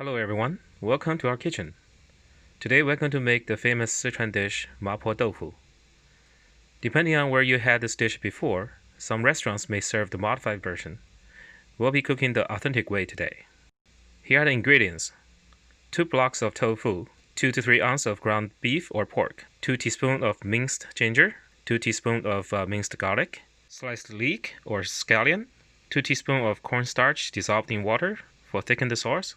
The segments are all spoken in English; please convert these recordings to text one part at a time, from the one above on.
Hello everyone, welcome to our kitchen. Today we're going to make the famous Sichuan dish Mapo Tofu. Depending on where you had this dish before, some restaurants may serve the modified version. We'll be cooking the authentic way today. Here are the ingredients. 2 blocks of tofu, 2 to 3 ounces of ground beef or pork, 2 teaspoons of minced ginger, 2 teaspoons of minced garlic, sliced leek or scallion, 2 teaspoons of cornstarch dissolved in water for thicken the sauce.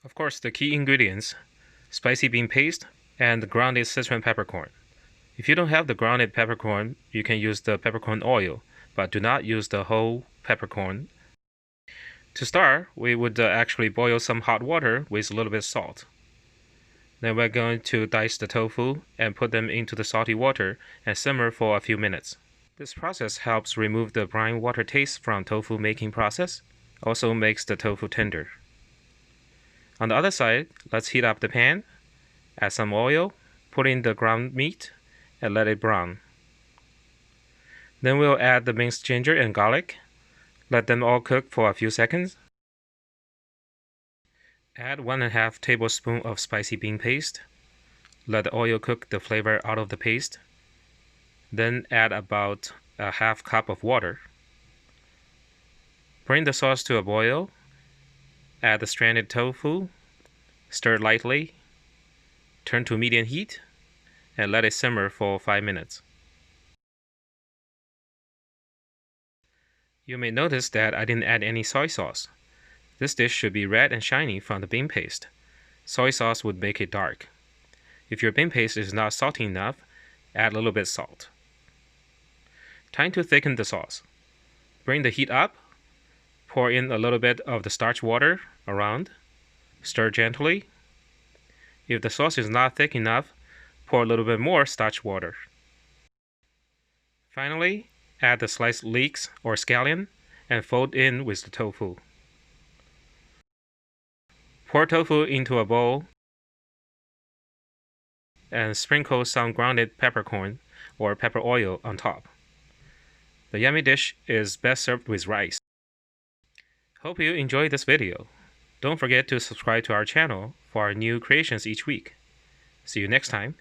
Of course, the key ingredients, spicy bean paste and grounded Sichuan peppercorn. If you don't have the grounded peppercorn, you can use the peppercorn oil, but do not use the whole peppercorn. To start, we would actually boil some hot water with a little bit of salt. Then we're going to dice the tofu and put them into the salty water and simmer for a few minutes. This process helps remove the brine water taste from tofu making process, also makes the tofu tender. On the other side, let's heat up the pan, add some oil, put in the ground meat, and let it brown. Then we'll add the minced ginger and garlic. Let them all cook for a few seconds. Add 1½ tablespoon of spicy bean paste. Let the oil cook the flavor out of the paste. Then add about a ½ cup of water. Bring the sauce to a boil. Add the stranded tofu, stir lightly, turn to medium heat, and let it simmer for 5 minutes. You may notice that I didn't add any soy sauce. This dish should be red and shiny from the bean paste. Soy sauce would make it dark. If your bean paste is not salty enough, add a little bit salt. Time to thicken the sauce. Bring the heat up. Pour in a little bit of the starch water around. Stir gently. If the sauce is not thick enough, pour a little bit more starch water. Finally, add the sliced leeks or scallion and fold in with the tofu. Pour tofu into a bowl and sprinkle some grounded peppercorn or pepper oil on top. The yummy dish is best served with rice. Hope you enjoyed this video. Don't forget to subscribe to our channel for our new creations each week. See you next time.